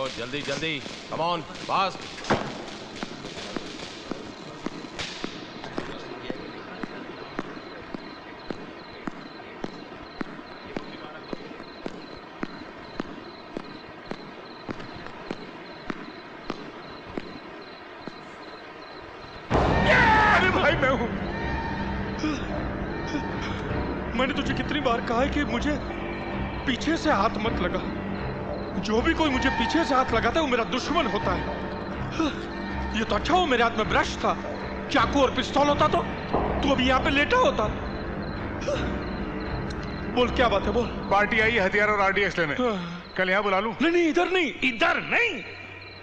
जल्दी जल्दी, come on, fast. अरे भाई मैं हूं। मैंने तुझे कितनी बार कहा है कि मुझे पीछे से हाथ मत लगा। जो भी कोई मुझे पीछे से हाथ लगाता है वो मेरा दुश्मन होता है। ये तो अच्छा हो मेरे हाथ में ब्रश था, चाकू और पिस्तौल होता तो अभी यहाँ पे लेटा होता। बोल क्या बात है, बोल। पार्टी आई हथियार और आरडीएक्स लेने, कल यहाँ बुला लूं? नहीं, इधर नहीं, इधर नहीं।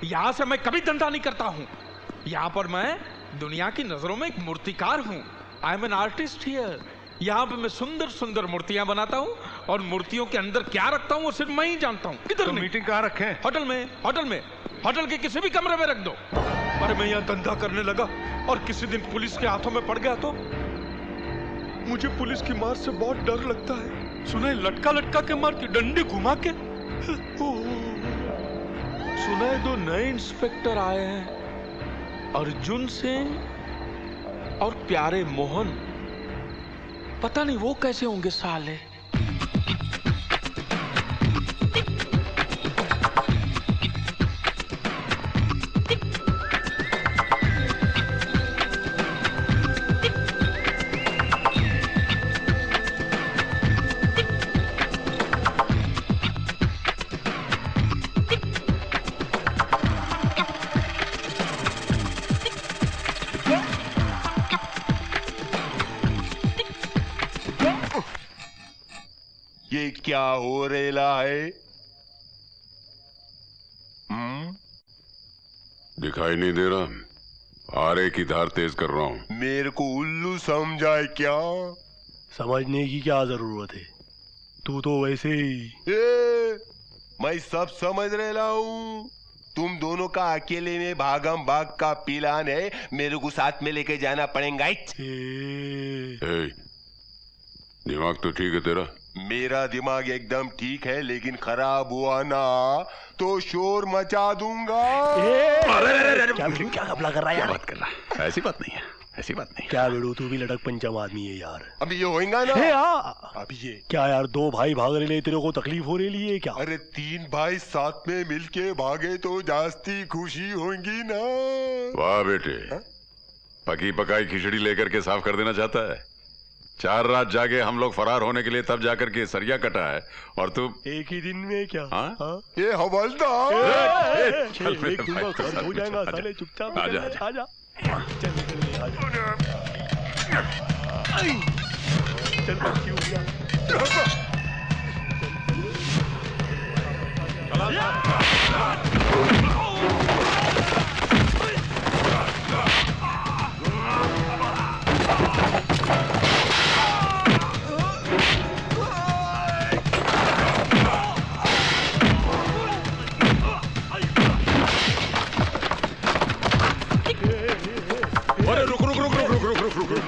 यहाँ से मैं कभी धंधा नहीं करता हूँ। यहाँ पर मैं दुनिया की नजरों में एक मूर्तिकार हूँ। I am an artist here. यहाँ पे मैं सुंदर सुंदर मूर्तियां बनाता हूँ और मूर्तियों के अंदर क्या रखता हूँ वो सिर्फ मैं ही जानता हूँ। किधर तो मीटिंग कहाँ रखे? होटल में, होटल में, होटल के किसी भी कमरे में रख दो। अरे मैं यहाँ धंधा करने लगा और किसी दिन पुलिस के हाथों में पड़ गया तो मुझे पुलिस की मार से बहुत डर लगता है। सुना है लटका लटका के मार के, डंडे घुमा के। सुना है 2 नए इंस्पेक्टर आए हैं, अर्जुन सिंह और प्यारे मोहन। पता नहीं वो कैसे होंगे साले। ये क्या हो रेला है? दिखाई नहीं दे रहा? आरे की धार तेज कर रहा हूं। मेरे को उल्लू समझाए क्या? समझने की क्या जरूरत है, तू तो वैसे ही। मैं सब समझ रेला हूँ। तुम दोनों का अकेले में भागम भाग का प्लान है, मेरे को साथ में लेके जाना पड़ेगा। दिमाग तो ठीक है तेरा? मेरा दिमाग एकदम ठीक है, लेकिन खराब हुआ ना तो शोर मचा दूंगा। क्या घपला कर रहा है यार? बात कर रहा है, ऐसी बात नहीं है, ऐसी बात नहीं। क्या बेड़ू, तू भी लटक पंचम आदमी है यार। अभी ये होएगा ना? अभी ये क्या यार, 2 भाई भाग रहे, तेरे को तकलीफ हो रही है क्या? अरे 3 भाई साथ में मिलके भागे तो जास्ती खुशी होगी ना। वाह बेटे, पकी पकाई खिचड़ी लेकर के साफ कर देना चाहता है। 4 रात जागे हम लोग फरार होने के लिए, तब जाकर के सरिया कटा है और तू एक ही दिन में क्या? हाँ? ये हवलदार चल हो जाएगा साले, चुपचाप आजा आजा। चल अरे रुक रुक रुक रुक रुक रुक रुक रुक रुक।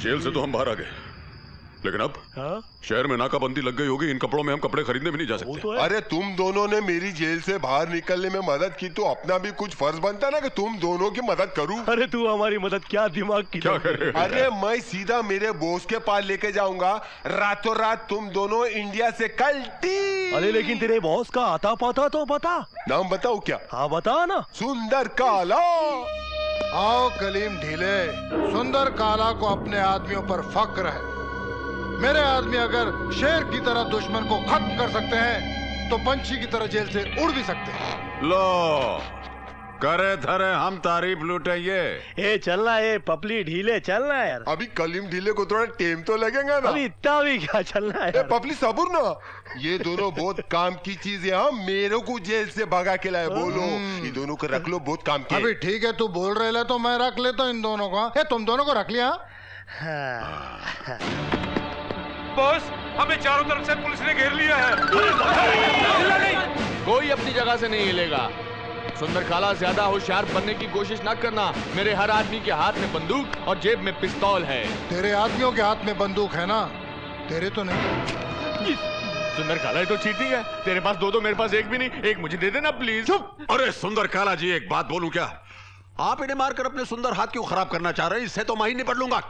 जेल से तो हम बाहर आ गए, लेकिन अब शहर में नाकाबंदी लग गई होगी। इन कपड़ों में हम कपड़े खरीदने भी नहीं जा सकते। अरे तुम दोनों ने मेरी जेल से बाहर निकलने में मदद की, तो अपना भी कुछ फर्ज बनता ना कि तुम दोनों की मदद करूं। अरे तू हमारी मदद क्या दिमाग की क्या करेगा? अरे मैं सीधा मेरे बॉस के पास लेके जाऊंगा, रातों रात तुम दोनों इंडिया से कल्टी। अरे लेकिन तेरे बॉस का आता पाता तो बता। नाम बताओ क्या? हाँ बता ना। सुंदर काला। आओ कलीम ढीले, सुंदर काला को अपने आदमियों पर फक्र है। मेरे आदमी अगर शेर की तरह दुश्मन को खत्म कर सकते हैं तो पंछी की तरह जेल से उड़ भी सकते हैं। लो करे धरे हम तारीफ लूटेंगे। ए चलना, ए पपली ढीले चलना यार। अभी कलीम ढीले को थोड़ा टेम तो लगेगा ना। अभी इतना भी क्या चलना है? पपली सबूर ना, ये दोनों बहुत काम की चीज है। मेरे को जेल से भगा के लाए। बोलो ये दोनों को रख लो, बहुत काम के। अभी ठीक है, तू बोल रहे तो मैं रख लेता हूँ इन दोनों को। तुम दोनों को रख लिया? बॉस, हमें चारों तरफ से पुलिस ने घेर लिया है। कोई अपनी जगह से नहीं हिलेगा। सुंदर काला, ज्यादा होशियार बनने की कोशिश ना करना। मेरे हर आदमी के हाथ में बंदूक और जेब में पिस्तौल है। तेरे आदमियों के हाथ में बंदूक है ना? तेरे तो नहीं। सुंदर काला ही तो चीटिंग है। तेरे पास दो, मेरे पास एक भी नहीं। एक मुझे दे देना प्लीज। चुप। अरे सुंदर काला जी, एक बात बोलूं क्या? आप इन्हें मारकर अपने सुंदर हाथ क्यों खराब करना चाह रहे हैं? इससे तो मैं ही निपट लूंगा।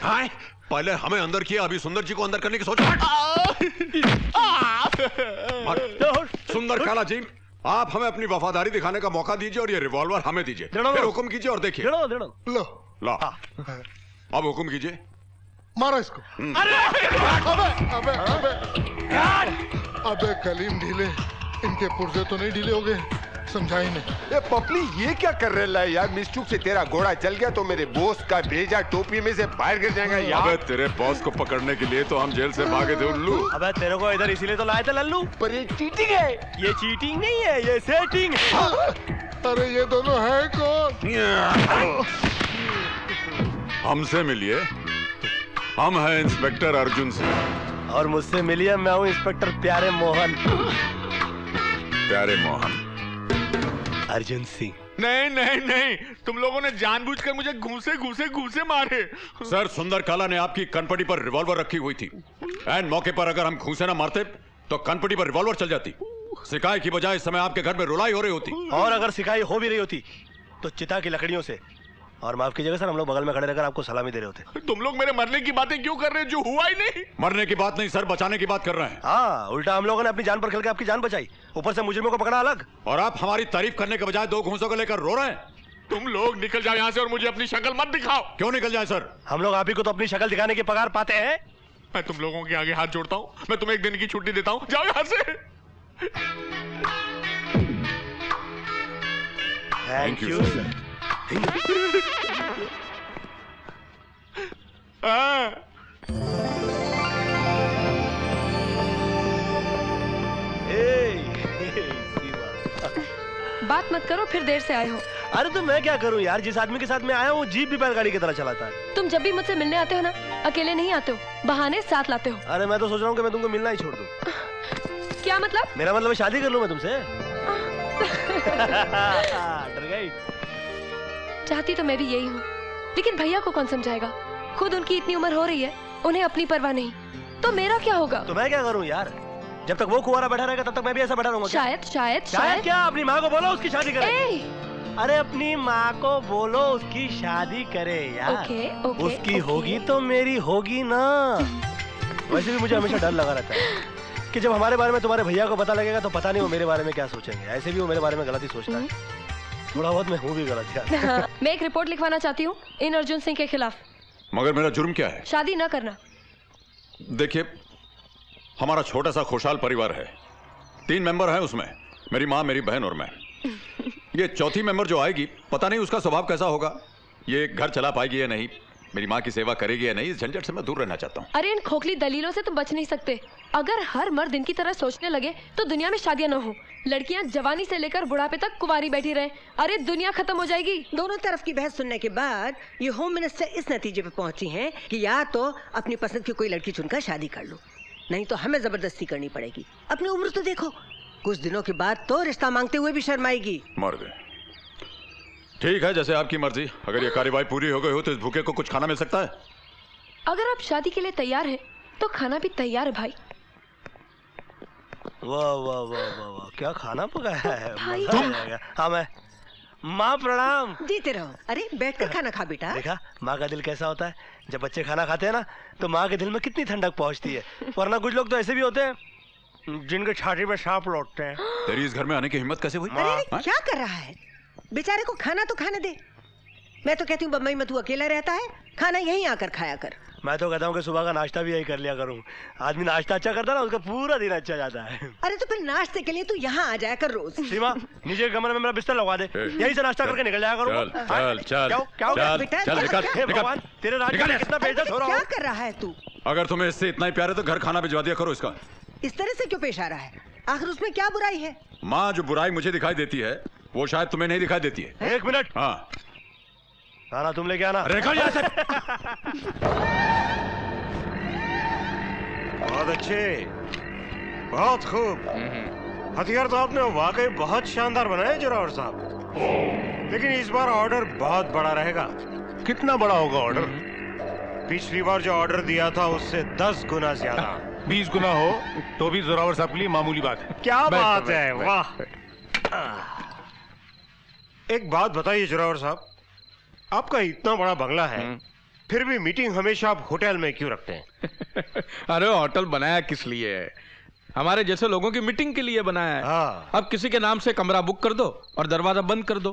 हाँ? पहले हमें अंदर किया, अभी सुंदर जी को अंदर करने की सोच। सुंदर काला जी, आप हमें अपनी वफादारी दिखाने का मौका दीजिए और ये रिवॉल्वर हमें दीजिए। फिर हुक्म कीजिए और देखिए। लो ला, अब हुक्म कीजिए। मारो इसको। अबे अबे कलीम ढीले, इनके पुर्जे तो नहीं ढीले हो गए? समझा ही नहीं। ए पपली, ये क्या कर रहे है यार? मिस्टूक से तेरा घोड़ा चल गया तो मेरे बॉस का भेजा टोपी में से बाहर गिर जाएगा यार। अबे तेरे बॉस को पकड़ने के लिए तो हम जेल से भागे थे उल्लू। अबे तेरे को इधर इसीलिए तो लाए थे लल्लू। पर ये चीटिंग है। ये चीटिंग नहीं है, ये सेटिंग है। अरे ये दोनों है कौन? हमसे मिलिए, हम हैं इंस्पेक्टर अर्जुन सिंह। और मुझसे मिलिए, मैं हूँ इंस्पेक्टर प्यारे मोहन। प्यारे मोहन, अर्जुन सिंह। नहीं नहीं नहीं, तुम लोगों ने जानबूझकर मुझे घूसे मारे। सर, सुंदर काला ने आपकी कनपटी पर रिवॉल्वर रखी हुई थी। एंड मौके पर अगर हम घूसे ना मारते तो कनपटी पर रिवॉल्वर चल जाती। सिकाई की बजाय इस समय आपके घर में रुलाई हो रही होती। और अगर सिकाई हो भी रही होती तो चिता की लकड़ियों से। और माफ कीजिएगा सर, हम लोग बगल में खड़े रहकर आपको सलामी दे रहे होते। तुम लोग मेरे मरने की बातें क्यों कर रहे हैं जो हुआ ही नहीं? मरने की बात नहीं सर, बचाने की बात कर रहे हैं। हाँ, उल्टा हम लोगों ने अपनी जान पर खेल के आपकी जान बचाई, ऊपर से मुजरिमों को पकड़ा अलग। और आप हमारी तारीफ करने के बजाय दो घूंसों को लेकर रो रहे हैं। तुम लोग निकल जाओ यहाँ से और मुझे अपनी शक्ल मत दिखाओ। क्यों निकल जाए सर? हम लोग आप ही को तो अपनी शक्ल दिखाने की पगार पाते हैं। मैं तुम लोगों के आगे हाथ जोड़ता हूँ, मैं तुम्हें एक दिन की छुट्टी देता हूँ, जाओ यहाँ से। Thank you sir. बात मत करो, फिर देर से आए हो। अरे तो मैं क्या करूं यार, जिस आदमी के साथ मैं आया हूँ जीप भी बैलगाड़ी की तरह चलाता है। तुम जब भी मुझसे मिलने आते हो ना, अकेले नहीं आते हो, बहाने साथ लाते हो। अरे मैं तो सोच रहा हूँ कि मैं तुमको मिलना ही छोड़ दूं। क्या मतलब? मेरा मतलब शादी कर लूं मैं तुमसे। डर गई? चाहती तो मैं भी यही हूँ, लेकिन भैया को कौन समझाएगा? खुद उनकी इतनी उम्र हो रही है, उन्हें अपनी परवाह नहीं, तो मेरा क्या होगा? तो मैं क्या करूँ यार? जब तक वो कुंवारा बैठा रहेगा तब तक मैं भी ऐसा बैठा रहूंगा। शायद क्या? अपनी माँ को बोलो उसकी शादी करे। अरे अपनी माँ को बोलो उसकी शादी करे यार। ओके, उसकी होगी तो मेरी होगी ना। वैसे भी मुझे हमेशा डर लगा रहता है कि जब हमारे बारे में तुम्हारे भैया को पता लगेगा तो पता नहीं वो मेरे बारे में क्या सोचेंगे। ऐसे भी वो मेरे बारे में गलत ही सोचता है। थोड़ा बहुत मैं हूँ भी गलत यार। हाँ, मैं एक रिपोर्ट लिखवाना चाहती हूँ इन अर्जुन सिंह के खिलाफ। मगर मेरा जुर्म क्या है? शादी न करना। देखिए, हमारा छोटा सा खुशहाल परिवार है, 3 मेंबर हैं उसमें, मेरी माँ, मेरी बहन और मैं। ये चौथी मेंबर जो आएगी पता नहीं उसका स्वभाव कैसा होगा, ये घर चला पाएगी या नहीं, मेरी माँ की सेवा करेगी या नहीं, इस झंझट से मैं दूर रहना चाहता हूँ। अरे इन खोखली दलीलों से तुम बच नहीं सकते। अगर हर मर्द इनकी तरह सोचने लगे तो दुनिया में शादियां न हो, लड़कियां जवानी से लेकर बुढ़ापे तक कुंवारी बैठी रहे। अरे दुनिया खत्म हो जाएगी। दोनों तरफ की बहस सुनने के बाद ये होम मिनिस्टर इस नतीजे पे पहुंची हैं कि या तो अपनी पसंद की कोई लड़की चुनकर शादी कर लो, नहीं तो हमें जबरदस्ती करनी पड़ेगी। अपनी उम्र तो देखो, कुछ दिनों के बाद तो रिश्ता मांगते हुए भी शर्म आएगी। मर गए। ठीक है, जैसे आपकी मर्जी। अगर ये कार्यवाही पूरी हो गई हो तो इस भूखे को कुछ खाना मिल सकता है। अगर आप शादी के लिए तैयार हैं तो खाना भी तैयार है भाई। वाह वाह वाह वाह वाह, क्या खाना पकाया है। भाई हाँ मैं। माँ प्रणाम। जीते रहो। अरे बैठकर खाना खा बेटा। देखा माँ का दिल कैसा होता है, जब बच्चे खाना खाते हैं ना तो माँ के दिल में कितनी ठंडक पहुँचती है। वरना कुछ लोग तो ऐसे भी होते हैं जिनके छाती में सांप लौटते हैं। तेरी इस घर में आने की हिम्मत कैसे हुई? अरे क्या कर रहा है? बेचारे को खाना तो खाने दे। मैं तो कहती हूँ बम्बई में तू अकेला रहता है, खाना यहीं आकर खाया कर। मैं तो कहता हूँ कि सुबह का नाश्ता भी यही कर लिया करूँ। आदमी नाश्ता अच्छा करता है ना, उसका पूरा दिन अच्छा जाता है। अरे तो फिर नाश्ते के लिए तू यहाँ आ जाया कर रोज। सीमा, नीचे कमरे में मेरा बिस्तर लगवा दे, यहीं से नाश्ता करके निकल जाया करूँ। चल, तेरे राज में कितना बेइज्जत हो रहा है। क्या कर रहा है तू? अगर तुम्हें इससे इतना ही प्यार है तो घर खाना भिजवा दिया करो इसका। इस तरह से क्यों पेश आ रहा है? आखिर उसमें क्या बुराई है? माँ, जो बुराई मुझे दिखाई देती है वो शायद तुम्हें नहीं दिखाई देती है। 1 मिनट। हाँ, खाना तुम लेके आना। रेखा यहाँ से। बहुत अच्छे, बहुत खूब। हथियार तो आपने वाकई बहुत शानदार बनाए जोरावर साहब, लेकिन इस बार ऑर्डर बहुत बड़ा रहेगा। कितना बड़ा होगा ऑर्डर? पिछली बार जो ऑर्डर दिया था उससे 10 गुना ज्यादा। 20 गुना हो तो भी जोरावर साहब के लिए मामूली बात है। क्या बात है, वाह। एक बात बताइए जोरावर साहब, आपका इतना बड़ा बंगला है, फिर भी मीटिंग हमेशा आप होटल में क्यों रखते हैं? अरे होटल बनाया किस लिए है? हमारे जैसे लोगों की मीटिंग के लिए बनाया है। अब किसी के नाम से कमरा बुक कर दो और दरवाजा बंद कर दो।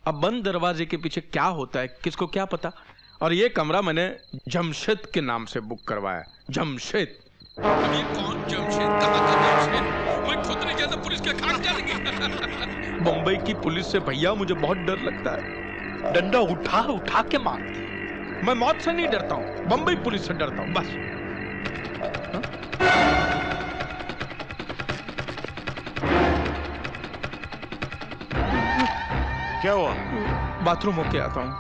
अब बंद दरवाजे के पीछे क्या होता है किसको क्या पता। और ये कमरा मैंने जमशेद के नाम से बुक करवाया। जमशेद। अब ये कौन जमशेद, कहाँ का जमशेद? मैं खुद नहीं जानता, पुलिस क्या खाक जाएगी। बम्बई की पुलिस से भैया मुझे बहुत डर लगता है। डंडा उठा उठा के मारती है। मैं मौत से नहीं डरता हूँ, बम्बई पुलिस से डरता हूँ बस। क्या हुआ? बाथरूम होके आता हूँ।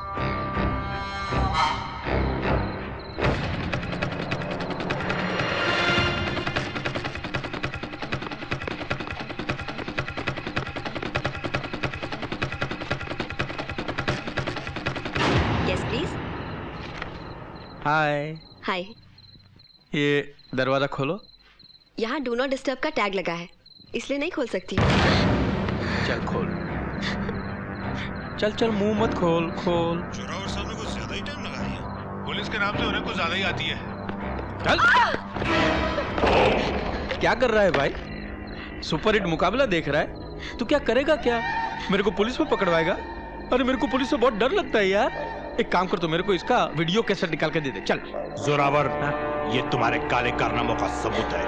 Yes please. हाय। हाय। ये दरवाजा खोलो। यहाँ डू नॉट डिस्टर्ब का टैग लगा है, इसलिए नहीं खोल सकती। चल खोल। चल चल मुंह मत खोल, खोल। जोरावर साहब ने कुछ ज्यादा ही टाइम लगा दिया। पुलिस के नाम से उन्हें कुछ ज्यादा ही आती है। चल। क्या कर रहा है भाई? सुपरहिट मुकाबला देख रहा है? तू क्या करेगा क्या? मेरे को पुलिस में पकड़वाएगा? अरे मेरे को पुलिस से बहुत डर लगता है यार। एक काम कर, तो मेरे को इसका वीडियो कैसेट निकाल के दे दे। चल। जोरावर, ये तुम्हारे काले कारनामों का सबूत है।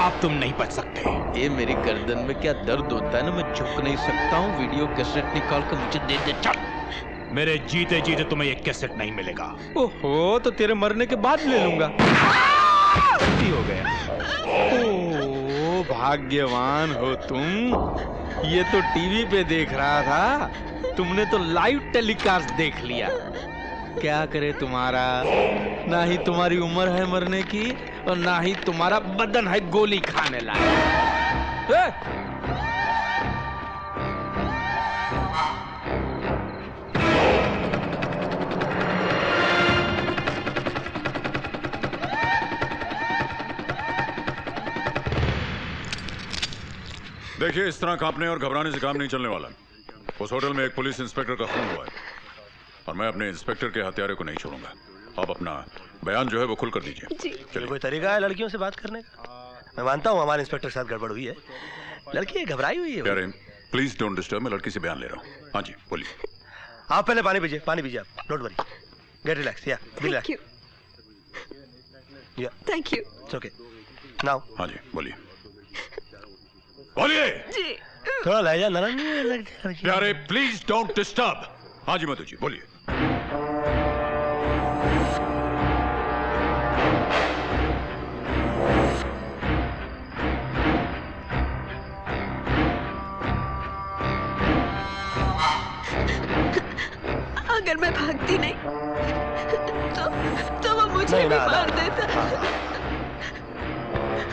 अब तुम नहीं बच सकते। ये मेरी गर्दन में क्या दर्द होता है ना, मैं झुक नहीं सकता हूँ। वीडियो कैसेट निकाल कर मुझे दे दे। चल। मेरे जीते जीते तुम्हें ये कैसेट नहीं मिलेगा। ओहो, तो तेरे मरने के बाद ले लूंगा। गलती हो गया। ओ भाग्यवान हो तुम। ये तो टीवी पे देख रहा था, तुमने तो लाइव टेलीकास्ट देख लिया। क्या करे तुम्हारा, ना ही तुम्हारी उम्र है मरने की और ना ही तुम्हारा बदन है गोली खाने लायक। देखिए, इस तरह कांपने और घबराने से काम नहीं चलने वाला। उस होटल में एक पुलिस इंस्पेक्टर का खून हुआ है और मैं अपने इंस्पेक्टर के हत्यारे को नहीं छोड़ूंगा। आप अपना बयान जो है वो खुल कर दीजिए। चलिए। कोई तरीका है लड़कियों से बात करने का? मैं मानता हूँ हमारे इंस्पेक्टर के साथ गड़बड़ हुई है, लड़की घबराई हुई है। प्लीज डोंट डिस्टर्ब, मैं लड़की से बयान ले रहा हूँ। हाँ जी बोलिए। आप पहले पानी पीजिए, पानी पीजिए आप। Don't worry, get relax. Yeah thank you. Yeah thank you. It's okay now. हाँ जी बोलिए। बोलिए। जी। थोड़ा लहजा नरम नहीं लगता प्यारे, प्लीज डोंट डिस्टर्ब। हाँ जी मधु जी बोलिए। अगर मैं भागती नहीं तो वो मुझे भी मार देता।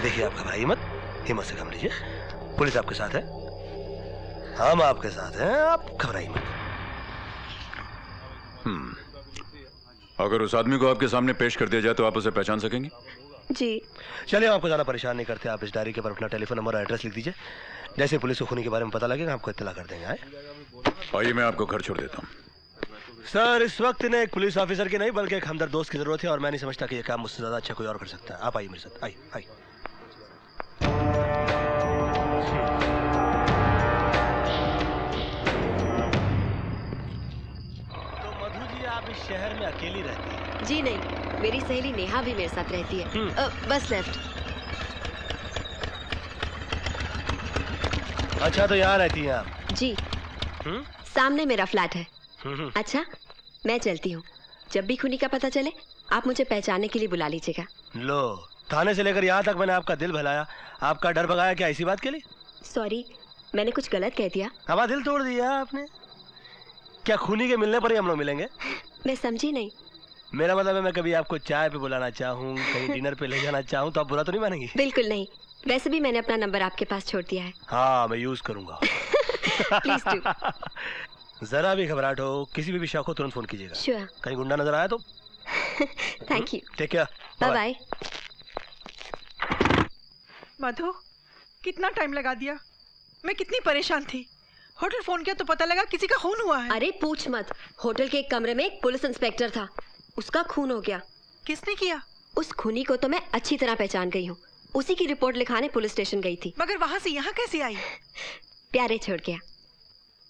देखिए, आप घबराइए मत, हिम्मत से काम लीजिए। पुलिस आपके साथ है, हम आपके साथ हैं, आप घबराइए मत। अगर उस आदमी को आपके सामने पेश कर दिया जाए तो आप उसे पहचान सकेंगे? जी। चलिए, आपको ज्यादा परेशान नहीं करते। आप इस डायरी के पर अपना टेलीफोन नंबर और एड्रेस लिख दीजिए। जैसे पुलिस को खूनी के बारे में पता लगेगा आपको इत्तला कर देंगे। आइए, मैं आपको घर छोड़ देता हूँ। सर, इस वक्त इन्हें एक पुलिस ऑफिसर की नहीं बल्कि एक हमदर्द दोस्त की जरूरत है और मैं नहीं समझता कि यह काम मुझसे ज्यादा अच्छा कोई और कर सकता है। आप आइए मेरे साथ, आइए आइए। तो मधु जी, आप इस शहर में अकेली रहती हैं? जी नहीं, मेरी सहेली नेहा भी मेरे साथ रहती है। बस लेफ्ट। अच्छा, तो यहाँ रहती हैं आप? जी। सामने मेरा फ्लैट है। अच्छा, मैं चलती हूँ। जब भी खूनी का पता चले आप मुझे पहचानने के लिए बुला लीजिएगा। लो, थाने से लेकर यहाँ तक मैंने आपका दिल बहलाया, आपका डर भगाया, क्या इसी बात के लिए? सॉरी, मैंने कुछ गलत कह दिया। हमारा दिल तोड़ दिया आपने। क्या खूनी के मिलने पर ही हम लोग मिलेंगे? मैं समझी नहीं। मेरा मतलब है, मैं कभी आपको चाय पे बुलाना चाहूँ, कहीं डिनर पे ले जाना चाहूँ तो आप बुरा तो नहीं मानेंगी? बिल्कुल नहीं, वैसे भी मैंने अपना नंबर आपके पास छोड़ दिया है। हाँ, मैं यूज करूंगा। Please do. जरा भी घबराहट हो, किसी भी शक हो, तुरंत फोन कीजिएगा। श्योर। कहीं गुंडा नजर आया तो? Thank you. Take care. Bye bye. Madhu, कितना टाइम लगा दिया। मैं कितनी परेशान थी। होटल फोन किया तो पता लगा किसी का खून हुआ है। अरे पूछ मत, होटल के एक कमरे में एक पुलिस इंस्पेक्टर था, उसका खून हो गया। किसने किया? उस खूनी को तो मैं अच्छी तरह पहचान गई हूँ, उसी की रिपोर्ट लिखाने पुलिस स्टेशन गई थी। मगर वहाँ से यहाँ कैसे आई? प्यारे छोड़ गया।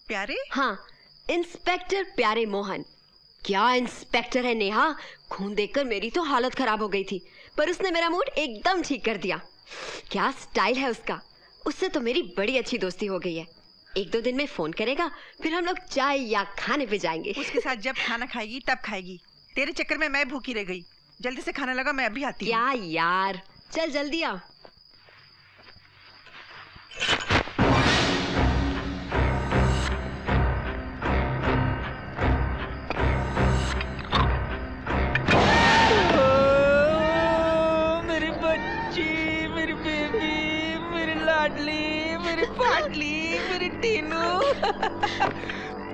प्यारे? हाँ, इंस्पेक्टर प्यारे मोहन। क्या इंस्पेक्टर है नेहा, खून देखकर मेरी तो हालत खराब हो गई थी, पर उसने मेरा मूड एकदम ठीक कर दिया। क्या स्टाइल है उसका, उससे तो मेरी बड़ी अच्छी दोस्ती हो गई है। 1-2 दिन में फोन करेगा, फिर हम लोग चाय या खाने पे जाएंगे। उसके साथ जब खाना खाएगी तब खाएगी। तेरे चक्कर में मैं भूखी रह गई। जल्दी से खाना लगा, मैं अभी आती हूँ। क्या यार, चल जल्दी आ। मेरी बच्ची, मेरी बेबी, मेरी लाडली, मेरी पाडली, मेरी टीनू।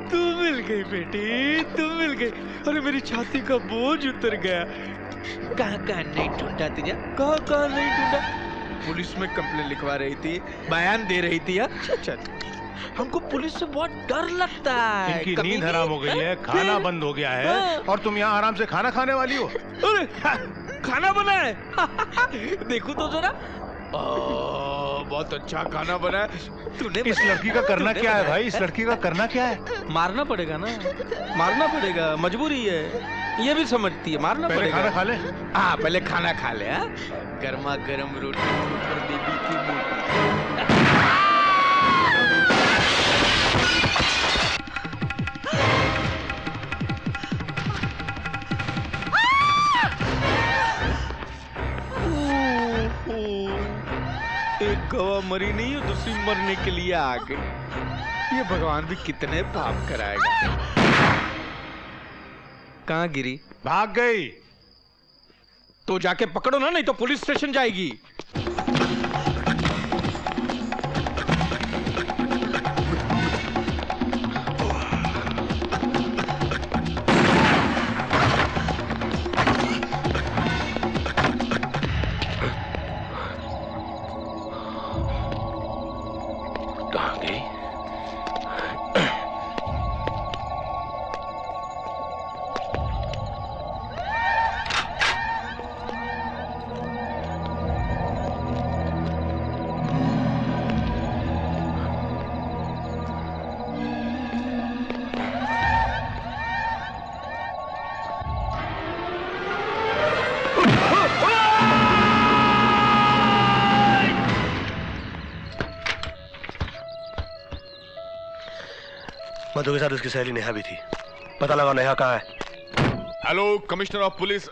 तू मिल गई बेटी, तू मिल गई। अरे मेरी छाती का बोझ उतर गया। कहाँ कहाँ नहीं ढूंढा तुझे, कहाँ कहाँ नहीं ढूंढा। पुलिस में कंप्लेन लिखवा रही थी, बयान दे रही थी। अच्छा, हमको पुलिस से बहुत डर लगता है। इनकी नींद हराम हो गई है, खाना बंद हो गया है और तुम यहाँ आराम से खाना खाने वाली हो। अरे खाना बना है। देखो तो जरा, बहुत अच्छा खाना बना है। तूने इस लड़की का करना क्या है भाई, इस लड़की का करना क्या है? मारना पड़ेगा ना, मारना पड़ेगा, मजबूरी है। ये भी समझती है, मारना पड़ेगा। खाना खा ले। हाँ, पहले खाना खा ले। गर्मा गर्म रोटी ऊपर बेबी की मोटी। एक गवाह मरी नहीं है, दूसरी मरने के लिए आ गई। ये भगवान भी कितने पाप कराएगा। कहाँ गिरी? भाग गई। तो जाके पकड़ो ना, नहीं तो पुलिस स्टेशन जाएगी। मधु के साथ उसकी सहेली नेहा भी थी। पता लगा नेहा कहाँ है। Hello, commissioner of police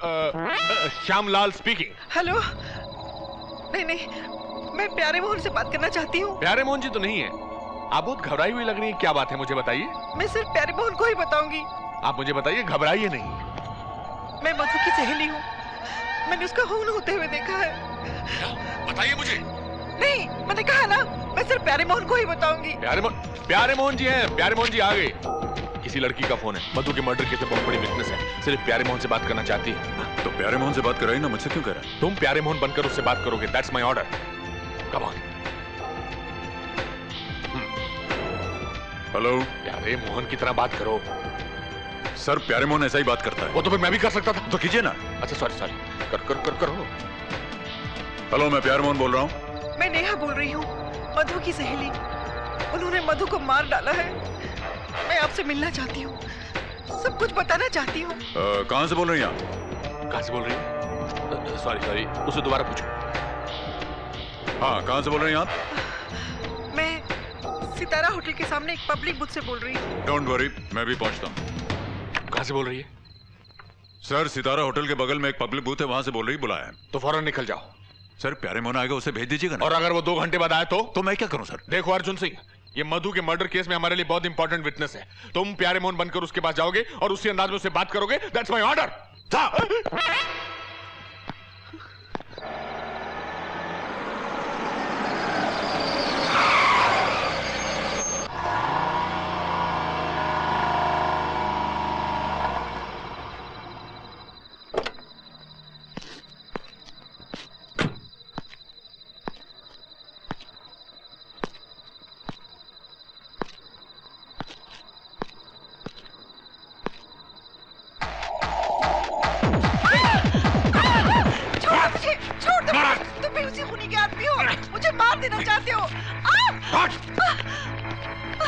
Shyamlal speaking. Hello. नहीं नहीं, मैं प्यारे मोहन से बात करना चाहती हूँ। प्यारे मोहन जी तो नहीं है। आप बहुत घबराई हुई लग रही है, क्या बात है मुझे बताइए। मैं सिर्फ प्यारे मोहन को ही बताऊंगी। आप मुझे बताइए, घबराइए नहीं। मैं मधु की सहेली हूँ, मैंने उसका खून होते हुए देखा है। बताइए मुझे। नहीं, मैंने कहा ना, मैं सिर्फ प्यारे मोहन को ही बताऊंगी। प्यारे मोहन जी हैं। प्यारे मोहन जी आ गए। किसी लड़की का फोन है, मधु के मर्डर केस में बहुत बड़ी विटनेस है, सिर्फ प्यारे मोहन से बात करना चाहती है। तो प्यारे मोहन से बात कराई ना, मुझसे क्यों कह रहा है? तुम प्यारे मोहन बनकर उससे बात करोगे, that's my order. Come on. Hello. प्यारे मोहन की तरह बात करो। सर, प्यारे मोहन ऐसा ही बात करता है। वो तो फिर मैं भी कर सकता था। तो कीजिए ना। अच्छा सॉरी, करो। हेलो, मैं प्यारे मोहन बोल रहा हूँ। मैं नेहा बोल रही हूँ, मधु की सहेली। उन्होंने मधु को मार डाला है। मैं आपसे मिलना चाहती हूँ, सब कुछ बताना चाहती हूँ। कहाँ से बोल रही हैं आप? कहाँ से बोल रही हैं? सॉरी, उसे दोबारा पूछो। हाँ, कहाँ से बोल रही हैं आप? मैं सितारा होटल के सामने एक पब्लिक बूथ से बोल रही हूँ। डोंट वरी, मैं भी पहुँचता हूँ। कहाँ से बोल रही है? सर, सितारा होटल के बगल में एक पब्लिक बूथ है, वहाँ से बोल रही, बुलाया है। तो फौरन निकल जाओ। सर, प्यारे मोहन आएगा, उसे भेज दीजिएगा ना। और अगर वो 2 घंटे बाद आए तो मैं क्या करूं सर? देखो अर्जुन सिंह, ये मधु के मर्डर केस में हमारे लिए बहुत इंपॉर्टेंट विटनेस है। तुम प्यारे मोहन बनकर उसके पास जाओगे और उसी अंदाज में उससे बात करोगे, दैट्स माय ऑर्डर।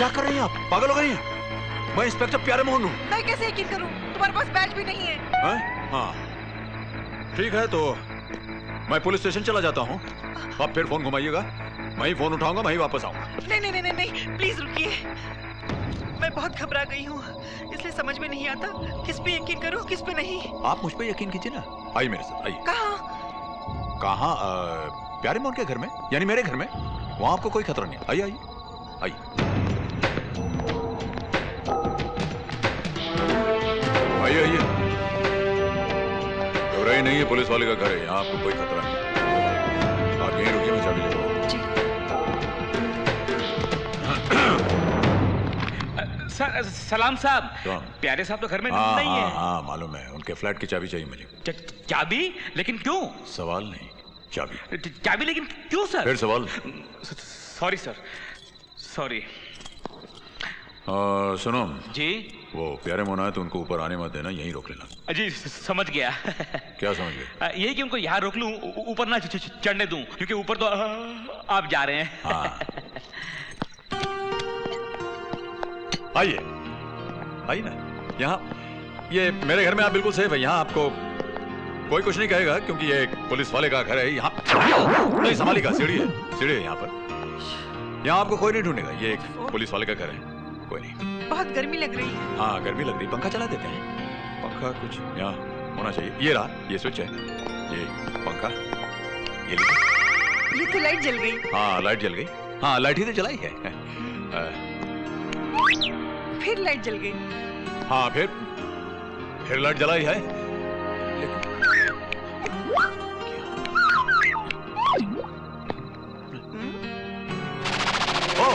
क्या कर रही हैं आप? पागल हो गई हैं? मैं इंस्पेक्टर प्यारे मोहन हूँ। मैं कैसे यकीन करूं? तुम्हारे पास बैज भी नहीं है। हाँ ठीक है, तो मैं पुलिस स्टेशन चला जाता हूँ। आप फिर फोन घुमाइएगा, मैं ही फोन उठाऊंगा, मैं ही वापस आऊंगा। नहीं नहीं नहीं नहीं, प्लीज रुकिए। मैं बहुत घबरा गई हूँ, इसलिए समझ में नहीं आता किस पे यकीन करूँ किस पे नहीं। आप मुझ पे यकीन कीजिए ना, आइए मेरे साथ, आइए। कहाँ? प्यारे मोहन के घर में, यानी मेरे घर में। वहाँ आपको कोई खतरा नहीं। आइए आइए आइए। आइए आइए, घबराइए नहीं है, पुलिस वाले का घर है, यहाँ आपको कोई खतरा नहीं। आप यहीं रुकिए, मैं चाबी ले लूँगा। सलाम साहब। प्यारे साहब तो घर में नहीं है। हाँ मालूम है, उनके फ्लैट की चाबी चाहिए मुझे। चाबी? लेकिन क्यों? सवाल नहीं, चाबी। चाबी लेकिन क्यों सर? फिर सवाल? Sorry sir, sorry. सुनो जी, वो प्यारे मोहन है तो उनको ऊपर आने मत देना, यहीं रोक लेना। जी समझ गया। क्या समझ गए? यही कि उनको यहाँ रोक लूं, ऊपर ना चढ़ने दूं, क्योंकि ऊपर तो आप जा रहे हैं। हाँ। आइए आइए ना, यहाँ ये मेरे घर में आप बिल्कुल सेफ है। यहाँ आपको कोई कुछ नहीं कहेगा, क्योंकि ये एक पुलिस वाले का घर है। यहाँ नहीं, संभाली का सीढ़ी है यहाँ पर। यहाँ आपको कोई नहीं ढूंढेगा, ये एक पुलिस वाले का घर है, कोई नहीं। बहुत गर्मी लग रही है। हाँ गर्मी लग रही, पंखा चला देते हैं। पंखा कुछ यहाँ होना चाहिए। ये रहा, ये स्विच है, ये पंखा, ये तो लाइट जल गई। हाँ लाइट जल गई। हाँ लाइट ही तो जलाई है। फिर लाइट जल गई। हाँ फिर लाइट जलाई है। ओह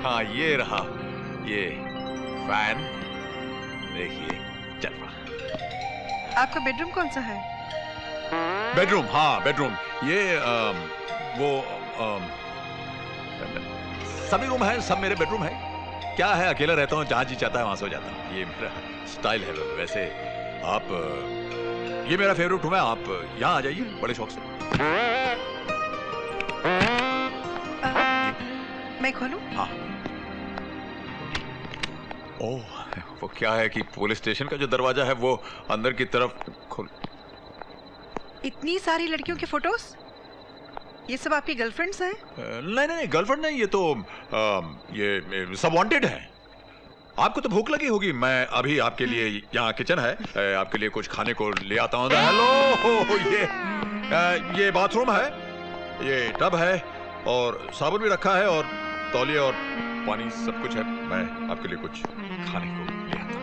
हाँ, ये रहा, ये फैन देखिए चल रहा। आपका बेडरूम कौन सा है? बेडरूम? हाँ बेडरूम, ये वो सभी रूम है, सब मेरे बेडरूम है। क्या है, अकेला रहता हूँ, जहाँ जी चाहता है वहां सो जाता हूँ। ये मेरा स्टाइल है। वैसे आप, ये मेरा फेवरेट रूम है, आप यहाँ आ जाइए बड़े शौक से। मैं खोलूं? हाँ। ओह, वो क्या है कि पुलिस स्टेशन का जो दरवाजा है वो अंदर की तरफ खोल। इतनी सारी लड़कियों के फोटोज? ये सब आपकी गर्लफ्रेंड्स हैं? नहीं गर्लफ्रेंड नहीं, ये तो ये सब वांटेड है। आपको तो भूख लगी होगी, मैं अभी आपके लिए, यहाँ किचन है, आपके लिए कुछ खाने को ले आता हूँ। हेलो, ये बाथरूम है, ये टब है, और साबुन भी रखा है, और तौलिया और पानी सब कुछ है। मैं आपके लिए कुछ खाने को ले आता हूँ।